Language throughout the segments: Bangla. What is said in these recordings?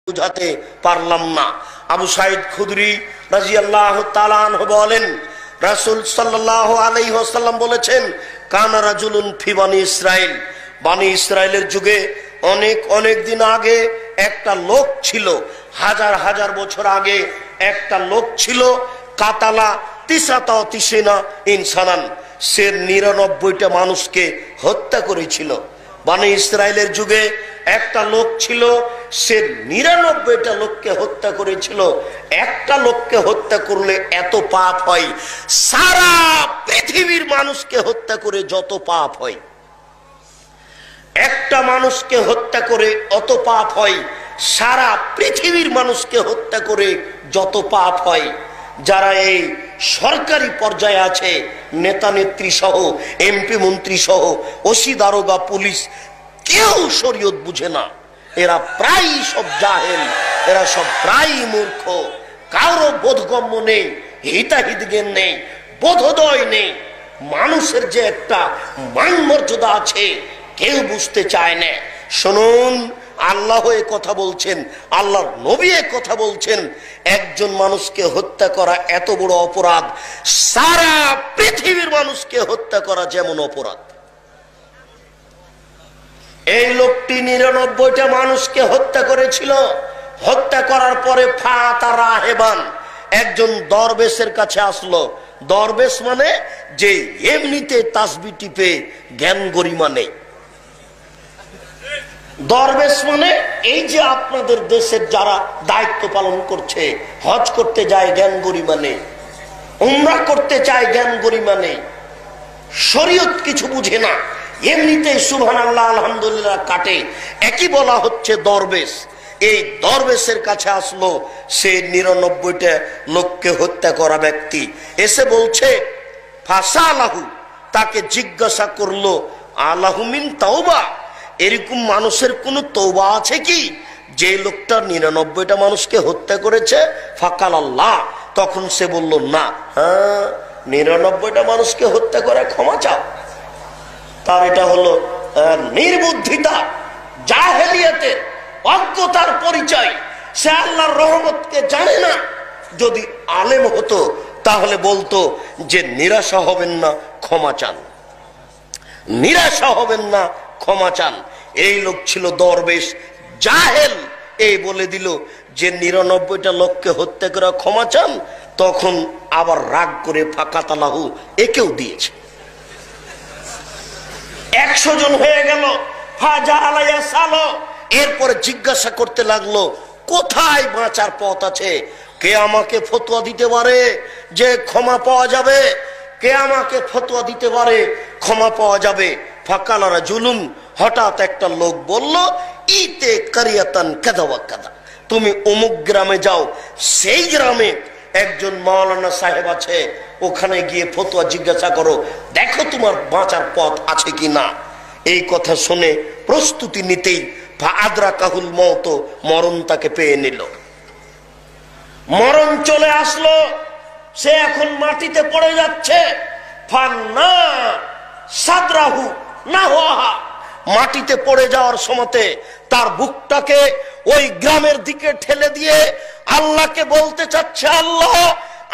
বুঝাতে পারলাম না। আবু সাইদ খুদরি রাদিয়াল্লাহু তাআলা আনহু বলেন, রাসূল সাল্লাল্লাহু আলাইহি ওয়াসাল্লাম বলেছেন, কানা রাজুলুন ফি বানি ইসরাইল, বানি ইসরাইলের যুগে অনেক দিন আগে একটা লোক ছিল, হাজার হাজার বছর আগে একটা লোক ছিল, কাতালা তিসরাতা ইনসানান, সে 99টা মানুষকে হত্যা করেছিল। বানি ইসরাইলের যুগে একটা লোক ছিল, সে 99টা লোককে হত্যা করেছিল। একটা লোককে হত্যা করলে এত পাপ হয়, সারা পৃথিবীর মানুষকে হত্যা করে যত পাপ হয়। একটা মানুষকে হত্যা করে অত পাপ হয়, সারা পৃথিবীর মানুষকে হত্যা করে যত পাপ হয়। যারা এই সরকারি পর্যায়ে আছে, নেতা নেত্রী সহ, এমপি মন্ত্রী সহ, ওসি দারোগা পুলিশ, কেউ শরীয়ত বুঝে না। এরা প্রায় সব জাহেল, এরা সব প্রায় মূর্খ, কারো বোধগম্য নেই, হিতাহিত জ্ঞান নেই, বোধোদয় নেই। মানুষের যে একটা মান মর্যাদা আছে কেউ বুঝতে চায় না। শুনুন, আল্লাহ এ কথা বলছেন, আল্লাহর নবী এ কথা বলছেন, একজন মানুষকে হত্যা করা এত বড় অপরাধ, সারা পৃথিবীর মানুষকে হত্যা করা যেমন অপরাধ। এই লোকটি 99টা মানুষকে হত্যা করেছিল। হত্যা করার পরে ফাতা রাহেবান, একজন দরবেশের কাছে আসলো। দরবেশ মানে যে এমনিতে তাসবিহ টিপে জ্ঞান গরিমা নেই। দরবেশ মানে এই যে আপনাদের দেশের যারা দায়িত্ব পালন করছে, হজ করতে যায় জ্ঞান গরিমা নেই, উমরা করতে চায় জ্ঞান গরিমা নেই, শরীয়ত কিছু বুঝে না, এমনিতে সুবহানাল্লাহ আলহামদুলিল্লাহ কাটে, একই বলা হচ্ছে দরবেশ। এই দরবেশের কাছে আসলো সে 99টা লোককে হত্যা করা ব্যক্তি। এসে বলছে, ফাসালাহু, তাকে জিজ্ঞাসা করলো, আলাহু মিন তাওবা, এরকম মানুষের কোন তওবা আছে কি যে লোকটা 99টা মানুষকে হত্যা করেছে? ফাকাল আল্লাহ, তখন সে বলল, না, হ্যাঁ 99টা মানুষকে হত্যা করে ক্ষমা চাও। তার এটা হলো নির্বুদ্ধিতা, জাহেলিয়াতের, অজ্ঞতার পরিচয়। সে আল্লাহর রহমতকে জানে না। যদি আলেম হতো তাহলে বলতো যে নিরাশা হবেন না, ক্ষমা চান, নিরাশা হবেন না, ক্ষমা চান। এই লোক ছিল দরবেশ, জাহেল। এই বলে দিল যে 99টা লোককে হত্যা করে ক্ষমা চান। তখন আবার রাগ করে ফাকাতালাহু, একেও দিয়েছে। 100 জন হয়ে গেল। এরপরে জিজ্ঞাসা করতে লাগলো, কোথায় বাঁচার পথ আছে? কে আমাকে ফতোয়া দিতে পারে যে ক্ষমা পাওয়া যাবে? কে আমাকে ফতোয়া দিতে পারে ক্ষমা পাওয়া যাবে? ফাকালারা জুলুম, হঠাৎ একটা লোক বলল, ইতে কারিয়াতান কাদা ওয়া কাদা, তুমি অমুক গ্রামে যাও, সেই গ্রামে একজন মাওলানা সাহেব আছে, ওখানে গিয়ে ফতোয়া জিজ্ঞাসা করো, দেখো তোমার বাঁচার পথ আছে কি না। এই কথা শুনে প্রস্তুতি নিতেই ফাআদরাকাহুল মওত, মরণ তাকে পেয়ে নিল। মরণ চলে আসলো, সে এখন মাটিতে পড়ে যাচ্ছে। ফান্না সাদরাহু নাহওয়াহা, মাটিতে পড়ে যাওয়ার সময়তে তার বুকটাকে ওই গ্রামের দিকে ঠেলে দিয়ে আল্লাহকে বলতে চাচ্ছে, আল্লাহ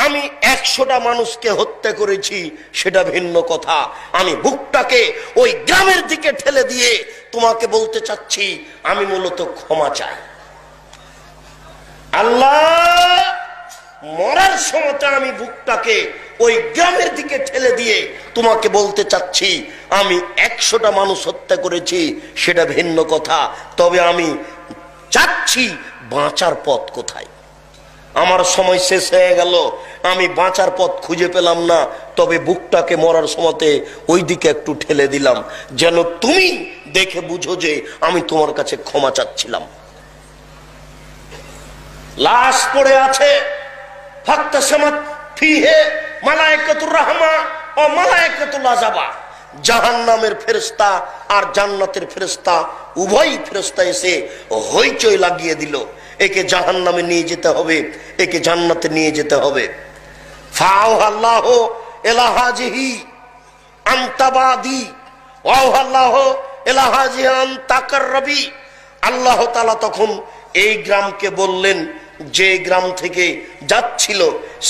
আমি 100টা মানুষকে হত্যা করেছি, সেটা ভিন্ন কথা, আমি বুকটাকে ওই গ্রামের দিকে ঠেলে দিয়ে তোমাকে বলতে চাচ্ছি, আমি মূলত ক্ষমা চাই। আল্লাহ, মরার সময়তে আমি বুকটাকে ওই গ্রামের দিকে ঠেলে দিয়ে তোমাকে বলতে চাচ্ছি, আমি 100টা মানুষ হত্যা করেছি, সেটা ভিন্ন কথা, তবে আমি চাচ্ছি বাঁচার পথ কোথায়। আমার সময় শেষ হয়ে গেল, আমি বাঁচার পথ খুঁজে পেলাম না, তবে বুকটাকে মরার সময়তে ওই দিকে একটু ঠেলে দিলাম, যেন তুমি দেখে বুঝো যে আমি তোমার কাছে ক্ষমা চাচ্ছিলাম। লাশ পড়ে আছে, ফাক্তাসামাত ফিহে মালায়েকাতুর রাহমা ও মালায়েকাতুল আযাবা, জাহান্নামের ফেরেশতা আর জান্নাতের ফেরেশতা উভয় ফেরেশতা এসে হইচই লাগিয়ে দিল, একে জাহান্নামে নিয়ে যেতে হবে, একে জান্নাতে নিয়ে যেতে হবে। ফাআল্লাহু ইলা হাজিহি আনতাবাদি ওয়া আল্লাহু ইলা হাজিহি আনতাকাররবি, আল্লাহ তাআলা তখন এই গ্রামকে বললেন, যে গ্রাম থেকে যাচ্ছিল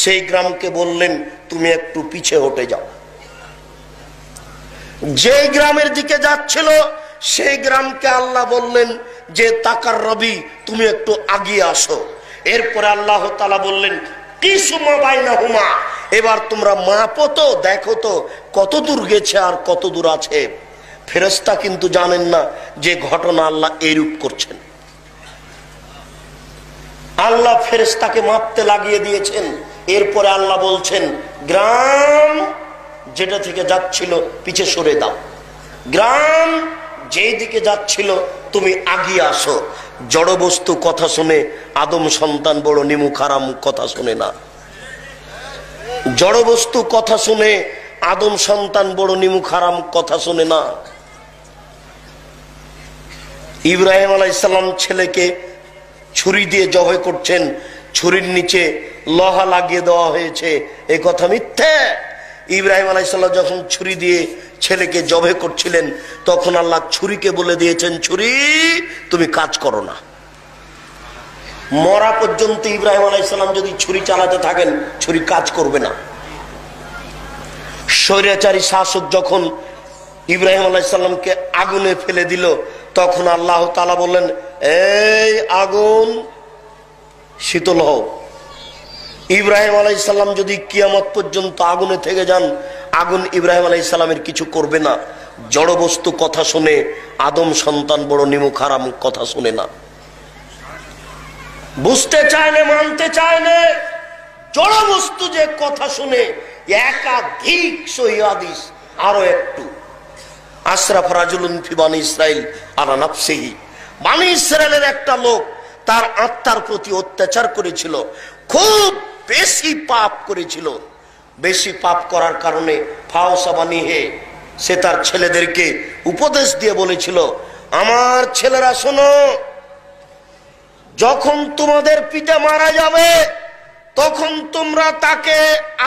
সেই গ্রামকে বললেন তুমি একটু পিছে হটে যাও। যে গ্রামের দিকে যাচ্ছিল সেই গ্রামকে আল্লাহ বললেন যে তাকার রবি তুমি একটু আগিয়ে আসো। এরপরে আল্লাহ তাআলা বললেন কিসমা বাইনাহুমা, এবার তোমরা মাপো তো, দেখো তো কত দূর গেছে আর কত দূর আছে। ফেরেশতা কিন্তু জানেন না যে ঘটনা আল্লাহ এইরূপ করছেন। আল্লাহ ফেরেশতাকে মাপতে লাগিয়ে দিয়েছেন। এরপরে আল্লাহ বলছেন গ্রাম যেটা থেকে যাচ্ছিল পিছে সরে দাও, গ্রাম যেই দিকে যাচ্ছিল তুমি আগিয়ে আসো। জড় বস্তু কথা শুনে আদম সন্তান বড় নিমুখ হারাম কথা শুনে না। জড় বস্তু কথা শুনে আদম সন্তান বড় নিমুখ হারাম কথা শুনে না। ইব্রাহিম আলাইহিস সালাম ছেলেকে ছুরি দিয়ে জবাই করছেন, ছুরির নিচে লোহা লাগিয়ে দেওয়া হয়েছে, এই কথা মিথ্যে। ইব্রাহিম আলাইহিস সালাম যখন ছুরি দিয়ে ছেলেকে জবাই করছিলেন তখন আল্লাহ ছুরিকে বলে দিয়েছেন ছুরি তুমি কাজ করো না। মরা পর্যন্ত ইব্রাহিম আলাইহিস সালাম যদি ছুরি চালাতে থাকেন ছুরি কাজ করবে না। স্বৈরাচারী শাসক যখন ইব্রাহিম আলাইহিস সালামকে আগুনে ফেলে দিল তখন আল্লাহ তাআলা বললেন এই আগুন শীতল হও। ইব্রাহিম আলাইহিস সালাম যদি কিয়ামত পর্যন্ত আগুনে থেকে যান আগুন ইব্রাহিম আলাইহিস সালামের কিছু করবে না। জড় বস্তু কথা শুনে আদম সন্তান বড় নিমুখ হারাম কথা শুনে না। বুঝতে চায় না, মানতে চায় না। জড় বস্তু যে কথা শুনে একাধিক সহিহ হাদিস। আরো একটু আশরাফ রাজুলুন ফি বানি ইসরাইল আলা নাফসিহি, বানি ইসরাইলের একটা লোক তার আত্মার প্রতি অত্যাচার করেছিল, খুব বেশি পাপ করেছিল। বেশি পাপ করার কারণে ফাওসাবানিহে, সে তার ছেলেদেরকে উপদেশ দিয়ে বলেছিল আমার ছেলেরা শোনো, যখন তোমাদের পিতা মারা যাবে তখন তোমরা তাকে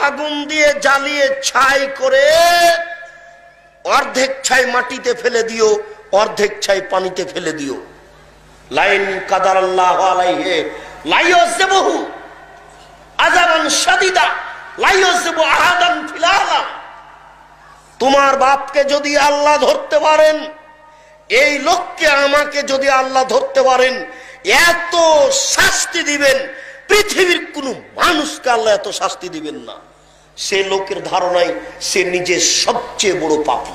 আগুন দিয়ে জ্বালিয়ে ছাই করে অর্ধেক ছাই মাটিতে ফেলে দিও, অর্ধেক ছাই পানিতে ফেলে দিও। লাইন কাদারাল্লাহু আলাইহি লাইয়াযিবহু আযাবান শাদীদা লাইয়াযিবু আহাদান ফিল আলাম। তোমার বাপকে যদি আল্লাহ ধরতে পারেন, এই লোককে আমাকে যদি আল্লাহ ধরতে পারেন, এত শাস্তি দিবেন পৃথিবীর কোন মানুষকে আল্লাহ এত শাস্তি দিবেন না। সে লোকের ধারণায় সে নিজে সবচেয়ে বড় পাপী।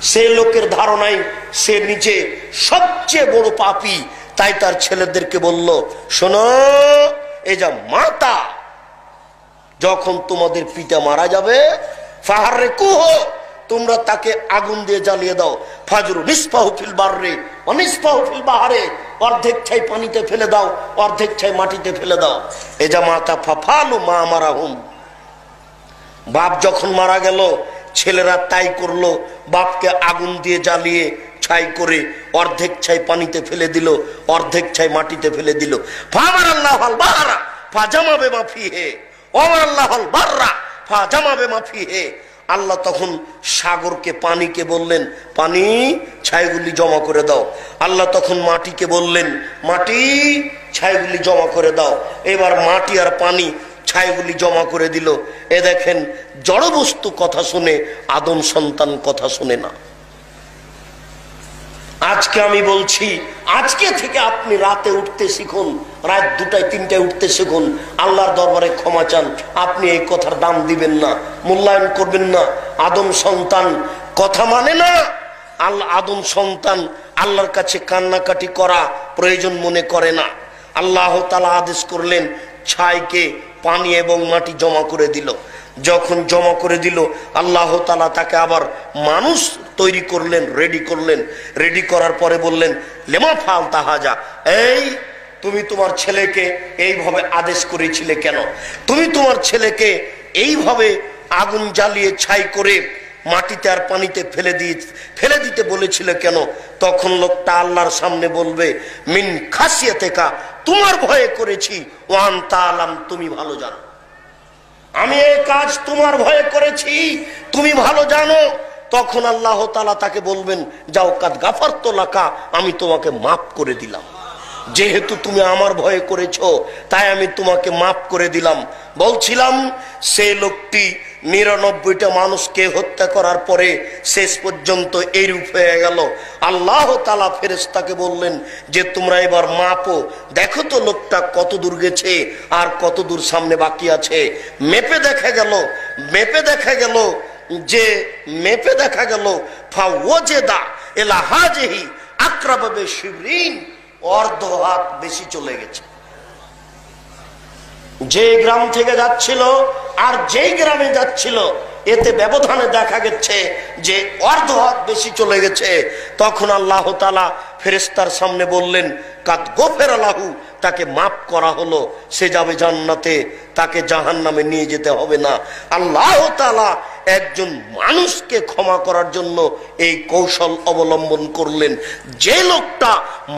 সে লোকের ধারণায় সে নিজে সবচেয়ে বড় পাপী। তাই তার ছেলেদেরকে বলল শোনো, এই যা মাতা, যখন তোমাদের পিতা মারা যাবে ফাহাররিকুহ, তোমরা তাকে আগুন দিয়ে জ্বালিয়ে দাও। ফাজরু নিসফাহু ফিল বাররি ওয়া নিসফাহু ফিল বাহরি, অর্ধেক ছাই পানিতে ফেলে দাও, অর্ধেক ছাই মাটিতে ফেলে দাও। এ যা মাতা ফাফালু মা মারাহুম। বাপ যখন মারা গেল ছেলেরা তাই করলো, বাপকে আগুন দিয়ে জ্বালিয়ে ছাই করে অর্ধেক ছাই পানিতে ফেলে দিল, অর্ধেক ছাই মাটিতে ফেলে দিল। ফামারাল্লাহুল বাহরা ফাজামা বিমা ফিহি ওয়ামারাল্লাহুল বাররা ফাজামা বিমা ফিহি। আল্লাহ তখন সাগরকে, পানিকে বললেন পানি ছাইগুলি জমা করে দাও। আল্লাহ তখন মাটিকে বললেন মাটি ছাইগুলি জমা করে দাও। এবার মাটি আর পানি ছাইগুলি জমা করে দিল। এ দেখেন জড় বস্তু কথা শুনে আদম সন্তান কথা শুনে না। আজকে আমি বলছি, আজকে থেকে আপনি রাতে উঠতে শিখুন, রাত 2টায় 3টায় উঠতে শিখুন, আল্লাহর দরবারে ক্ষমা চান। আপনি এই কথার দাম দিবেন না, মূল্যায়ন করবেন না। আদম সন্তান কথা মানে না। আদম সন্তান আল্লাহর কাছে কান্নাকাটি করা প্রয়োজন মনে করে না। আল্লাহ তাআলা আদেশ করলেন ছাইকে পানি এবং মাটি জমা করে দিল। যখন জমা করে দিল আল্লাহ তাআলা তাকে আবার মানুষ তৈরি করলেন, রেডি করলেন। রেডি করার পরে বললেন লেমা ফালতা হাজা, এই তুমি তোমার ছেলেকে এইভাবে আদেশ করেছিলে কেন? তুমি তোমার ছেলেকে এইভাবে আগুন জ্বালিয়ে ছাই করে মাটিতে আর পানিতে ফেলে দিতে বলেছিলে কেন? তখন লোকটা আল্লাহর সামনে বলবে মিন খাসিয়াতেকা, তোমার ভয়ে করেছি, ওয়ান তাআলাম, তুমি ভালো জানো। আমি এই কাজ তোমার ভয়ে করেছি, তুমি ভালো জানো। তখন আল্লাহ তাআলা তাকে বলবেন যাও কাদ গাফারতু লাকা, আমি তোমাকে মাফ করে দিলাম। যেহেতু তুমি আমার ভয়ে করেছো তাই আমি তোমাকে মাফ করে দিলাম। বলছিলাম সেই লোকটি 99টা মানুষকে হত্যা করার পরে শেষ পর্যন্ত এইরূপ হয়ে গেল। আল্লাহ তাআলা ফেরেশতাকে বললেন যে তোমরা এবার মাপো, দেখো তো লোকটা কত দূর গেছে আর কত দূর সামনে বাকি আছে। মেপে দেখা গেল ফাওয়াজেদা ইলা হাজিহি আকরাবা বিশিবরিন, অর্ধ হাত বেশি চলে গেছে। যে গ্রাম থেকে যাচ্ছিল আর যেই গ্রামে যাচ্ছিল এতে ব্যবধানে দেখা গেছে যে অর্ধ হাত বেশি চলে গেছে। তখন আল্লাহ তাআলা ফেরেশতার সামনে বললেন কাদ গোফের লাহু, তাকে মাফ করা হলো, সে যাবে জান্নাতে, তাকে জাহান্নামে নিয়ে যেতে হবে না। আল্লাহ তাআলা একজন মানুষকে ক্ষমা করার জন্য এই কৌশল অবলম্বন করলেন। যে লোকটা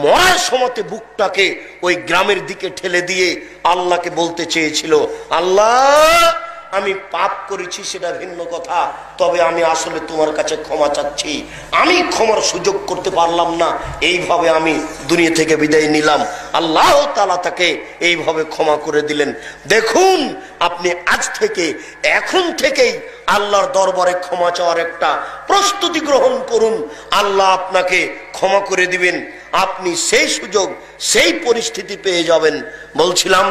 মরার সময়তে বুকটাকে ওই গ্রামের দিকে ঠেলে দিয়ে আল্লাহকে বলতে চেয়েছিল আল্লাহ আমি পাপ করেছি সেটা ভিন্ন কথা, তবে আমি আসলে তোমার কাছে ক্ষমা চাচ্ছি, আমি ক্ষমার সুযোগ করতে পারলাম না, এইভাবে আমি দুনিয়া থেকে বিদায় নিলাম। আল্লাহ তাআলা তাকে এইভাবে ক্ষমা করে দিলেন। দেখুন আপনি আজ থেকে এখন থেকেই আল্লাহর দরবারে ক্ষমা চাওয়ার একটা প্রস্তুতি গ্রহণ করুন। আল্লাহ আপনাকে ক্ষমা করে দিবেন, আপনি সেই সুযোগ সেই পরিস্থিতি পেয়ে যাবেন। বলছিলাম